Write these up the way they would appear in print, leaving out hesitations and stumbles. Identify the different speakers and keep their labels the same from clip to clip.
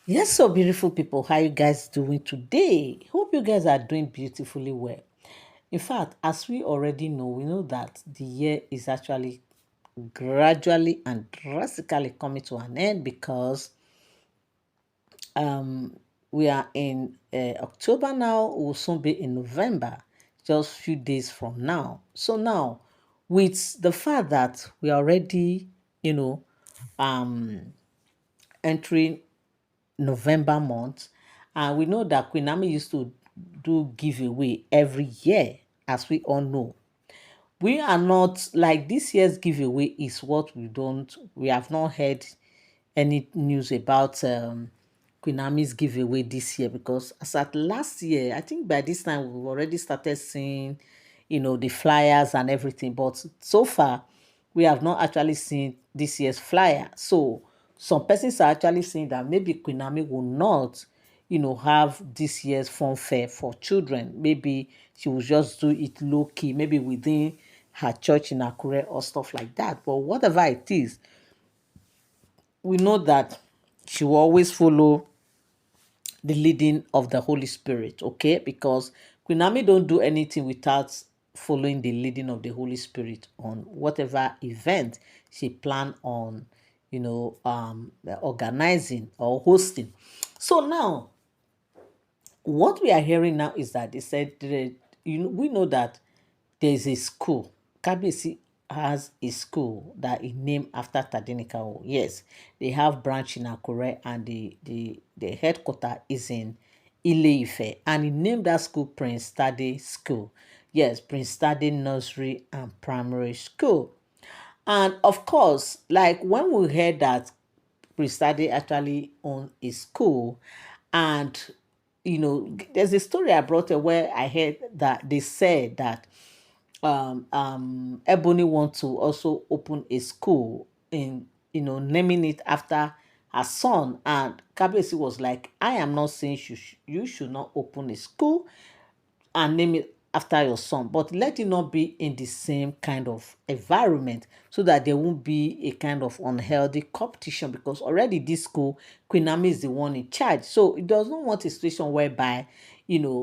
Speaker 1: Yes, so beautiful people, how you guys doing today? Hope you guys are doing beautifully well. In fact, as we already know, we know that the year is actually gradually and drastically coming to an end because we are in October now. We'll soon be in November, just few days from now. So now, with the fact that we are already, you know, entering November month. And we know that Queen Ami used to do giveaway every year, as we all know. We are not like this year's giveaway is what we have not heard any news about Queen Ami's giveaway this year because as at last year, I think by this time we've already started seeing, the flyers and everything. But so far, we have not actually seen this year's flyer. So some persons are actually saying that maybe Queen Ami will not, have this year's fun fair for children. Maybe she will just do it low key, maybe within her church in Akure or stuff like that. But whatever it is, we know that she will always follow the leading of the Holy Spirit, okay? Because Queen Ami don't do anything without following the leading of the Holy Spirit on whatever event she plan on, organizing or hosting. So now, what we are hearing now is that they said, we know that there is a school. Kabisi has a school that is named after Tade. Yes, they have branch in Akure and the headquarter is in Ile-Ife. And he named that school Prince Tade School. Yes, Prince Tade Nursery and Primary School. And of course, like when we heard that Prince Tade actually owned a school, and there's a story I brought up where I heard that they said that Ebony want to also open a school in naming it after her son, and Kabesi was like, I am not saying you should not open a school and name it after your son, but let it not be in the same kind of environment so that there won't be a kind of unhealthy competition, because already this school, Queen Ami is the one in charge. So it does not want a situation whereby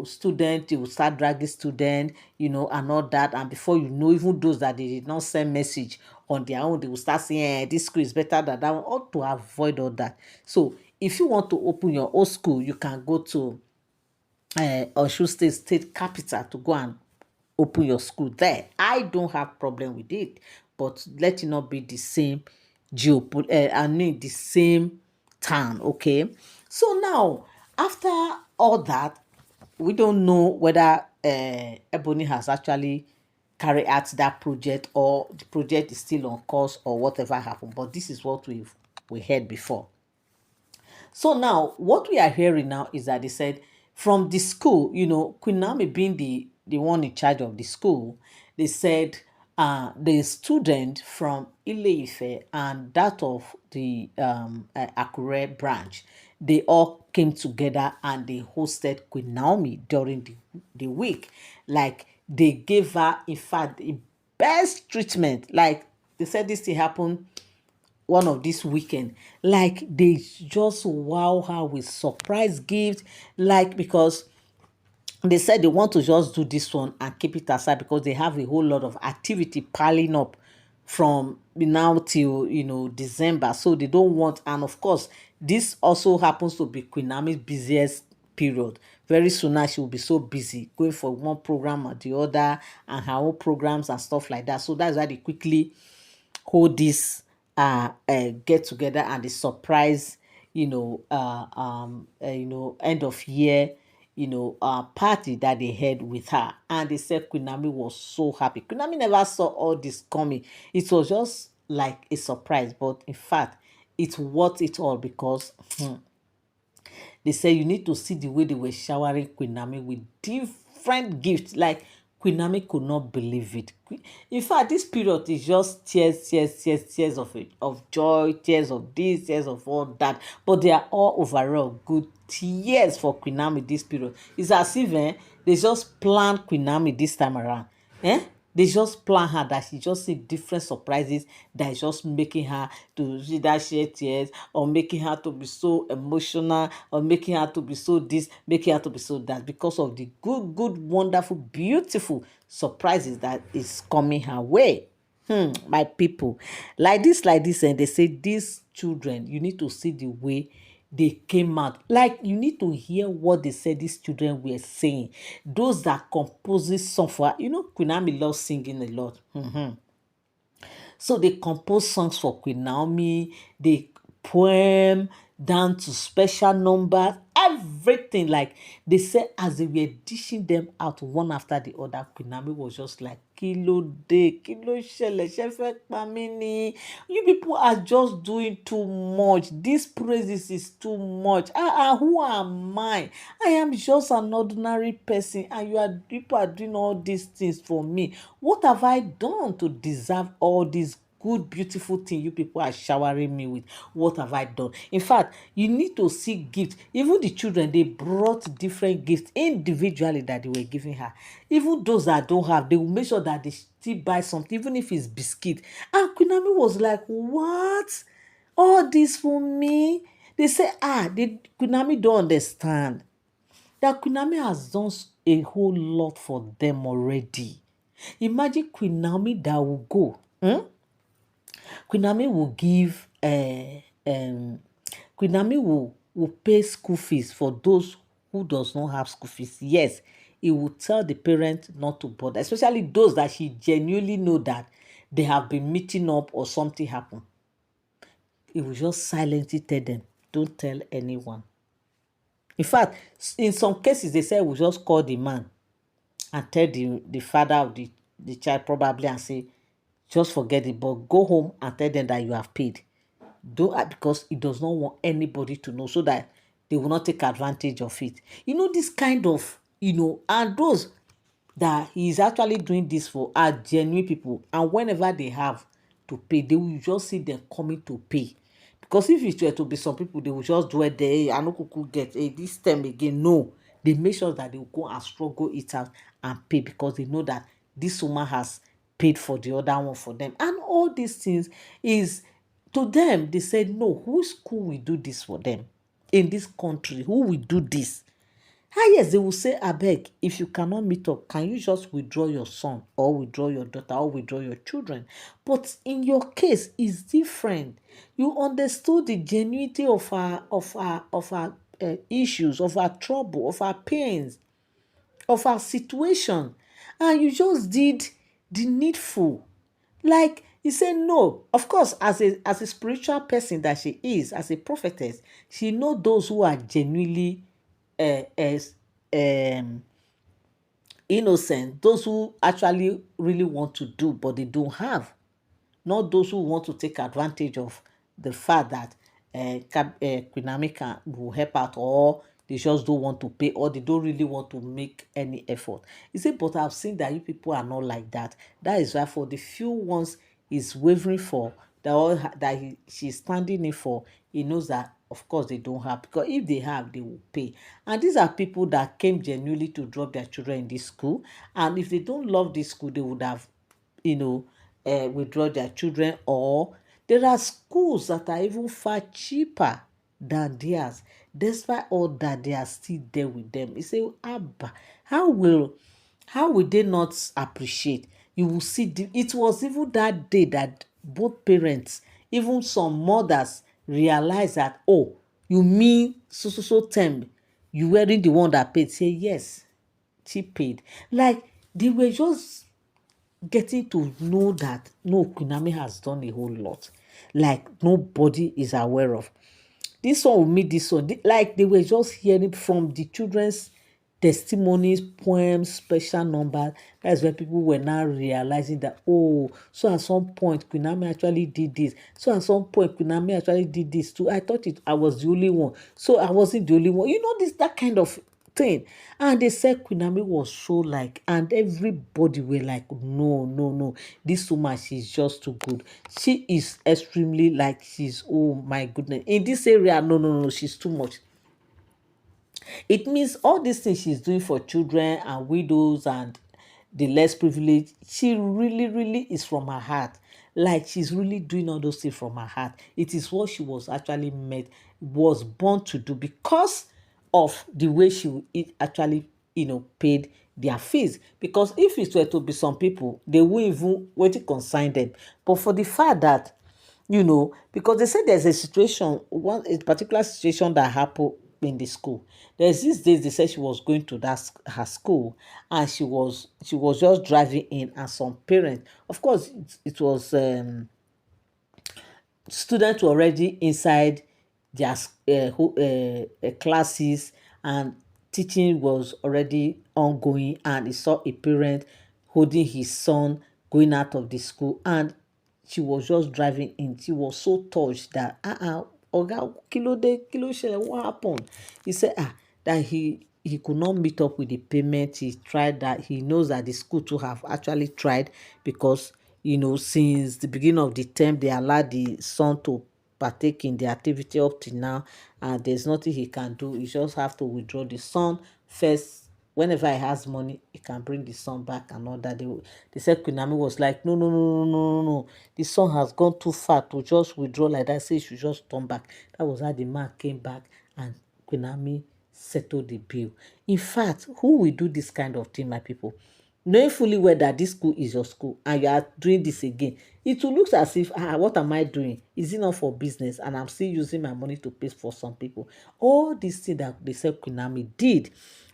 Speaker 1: student, they will start dragging student, and all that, and before you know, even those that they did not send message on their own, they will start saying, this school is better than that one, or to avoid all that. So if you want to open your own school, you can go to Osun state capital to go and open your school there. I don't have problem with it, but let it not be the same I mean the same town, okay? So now, after all that, we don't know whether Ebony has actually carried out that project or the project is still on course or whatever happened. But this is what we heard before. So now, what we are hearing now is that they said from the school, Queen Naomi being the one in charge of the school, they said the student from Ile-Ife and that of the Akure branch, they all came together and they hosted Queen Naomi during the week. Like they gave her, in fact, the best treatment. Like they said this thing happened one of this weekend, like they just wow her with surprise gift, like because they said they want to just do this one and keep it aside because they have a whole lot of activity piling up from now till December, so they don't want. And of course, this also happens to be Queen Naomi's busiest period. Very soon now she will be so busy going for one program or the other and her own programs and stuff like that. So that's why they quickly hold this get together and the surprise end of year party that they had with her. And they said Queen Naomi was so happy. Queen Naomi never saw all this coming. It was just like a surprise, but in fact it's worth it all because they say you need to see the way they were showering Queen Naomi with different gifts. Like Queen Naomi could not believe it. In fact, this period is just tears, tears, tears, tears of joy, tears of this, tears of all that. But they are all overall good tears for Queen Naomi this period. It's as if they just planned Queen Naomi this time around. Eh? They just plan her that she just see different surprises that is just making her to either shed tears or making her to be so emotional or making her to be so this, making her to be so that because of the good, wonderful, beautiful surprises that is coming her way. My people, like this, and they say these children, you need to see the way they came out. Like you need to hear what they said these children were saying. Those that composes song for her. You know, Queen Ami loves singing a lot. So they compose songs for Queen Naomi, they poem down to special numbers, everything. Like they said, as they were dishing them out one after the other, Queen Naomi was just like, Kilo de, kilo shele, shefe pamini. You people are just doing too much. This praises is too much. Who am I? I am just an ordinary person, and people are doing all these things for me. What have I done to deserve all these good, beautiful thing you people are showering me with? What have I done? In fact, you need to see gifts. Even the children, they brought different gifts individually that they were giving her. Even those that don't have, they will make sure that they still buy something, even if it's biscuit. And Queen Ami was like, what? All this for me? They say, Queen Ami don't understand that Queen Naomi has done a whole lot for them already. Imagine Queen Naomi that will go. Queen Naomi will give Queen Naomi will pay school fees for those who does not have school fees. Yes, he will tell the parent not to bother, especially those that she genuinely know that they have been meeting up or something happened. He will just silently tell them, don't tell anyone. In fact, in some cases, they say we just call the man and tell the father of the child probably and say, just forget it, but go home and tell them that you have paid. Do because he does not want anybody to know so that they will not take advantage of it. You know, this kind of, and those that he is actually doing this for are genuine people. And whenever they have to pay, they will just see them coming to pay. Because if it were to be some people, they will just do it there. Hey, I know kuku get this time again. No, they make sure that they will go and struggle it out and pay because they know that this woman has paid for the other one for them. And all these things is to them, they said, no, whose school will do this for them in this country? Who will do this? Yes, they will say, abeg, if you cannot meet up, can you just withdraw your son or withdraw your daughter or withdraw your children? But in your case, it's different. You understood the genuinity of our issues, of our trouble, of our pains, of our situation, and you just did the needful. Like he said, no. Of course, as a spiritual person that she is, as a prophetess, she know those who are genuinely as innocent, those who actually really want to do but they don't have, not those who want to take advantage of the fact that Queen Amika will help out, or they just don't want to pay, or they don't really want to make any effort. He said, but I've seen that you people are not like that. That is why for the few ones he's wavering for, she's standing in for, he knows that of course they don't have, because if they have, they will pay. And these are people that came genuinely to drop their children in this school, and if they don't love this school, they would have you know, withdraw their children, or there are schools that are even far cheaper than theirs. Despite all that, they are still there with them. You say, Abba, how will they not appreciate? You will see, it was even that day that both parents, even some mothers, realize that, oh, you mean so term, you weren't the one that paid. Say, yes, she paid. Like, they were just getting to know that no, Kunami has done a whole lot, like nobody is aware of. This one will meet this one. Like they were just hearing from the children's testimonies, poems, special numbers. That's where people were now realizing that, oh, so at some point Kunami actually did this. So at some point Kunami actually did this too. I was the only one. So I wasn't the only one. You know, that kind of thing. And they said Queen Naomi was so like, and everybody were like, no, no, no, this woman, she's just too good. She is extremely like, she's, oh my goodness, in this area, no, no, no, she's too much. It means all these things she's doing for children and widows and the less privileged. She really, really is from her heart. Like she's really doing all those things from her heart. It is what she was actually made, was born to do because of the way it actually, paid their fees. Because if it were to be some people, they won't even wait to consign them. But for the fact that, because they say there's a situation, a particular situation that happened in the school. There's these days they said she was going to her school, and she was just driving in, and some parents, of course, it was students were already inside their classes, and teaching was already ongoing, and he saw a parent holding his son going out of the school, and she was just driving in. She was so touched that oga, kilo ṣẹlẹ̀, what happened? He said that he could not meet up with the payment. He tried that. He knows that the school too have actually tried, because since the beginning of the term they allowed the son to partake in the activity up to now, and there's nothing he can do. He just have to withdraw the son first. Whenever he has money, he can bring the son back and all that. They said Queen Naomi was like, no, no, no, no, no, no, no. The son has gone too far to just withdraw like that. Say he should just turn back. That was how the man came back, and Queen Naomi settled the bill. In fact, who will do this kind of thing, my people? Knowing fully well that this school is your school and you are doing this again, it will look as if, what am I doing? Is it not for business? And I'm still using my money to pay for some people. All these things that they said Queen Naomi did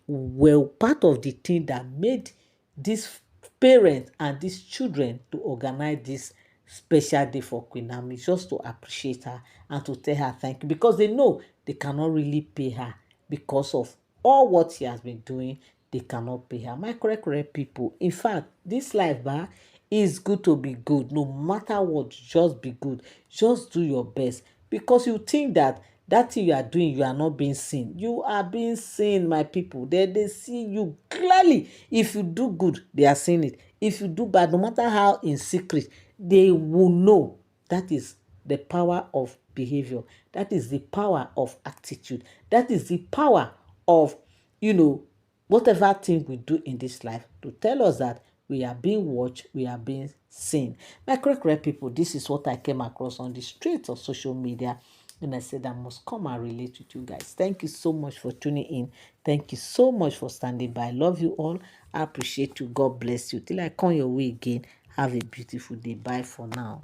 Speaker 1: were part of the thing that made these parents and these children to organize this special day for Queen Naomi, just to appreciate her and to tell her thank you, because they know they cannot really pay her because of all what she has been doing. They cannot pay her. My correct people, in fact, this life is good to be good. No matter what, just be good. Just do your best, because you think that thing you are doing, you are not being seen. You are being seen, my people. They see you clearly. If you do good, they are seeing it. If you do bad, no matter how in secret, they will know. That is the power of behavior. That is the power of attitude. That is the power of, whatever thing we do in this life, to tell us that we are being watched, we are being seen. My correct people, this is what I came across on the streets of social media, and I said I must come and relate with you guys. Thank you so much for tuning in. Thank you so much for standing by. I love you all. I appreciate you. God bless you. Till I come your way again, have a beautiful day. Bye for now.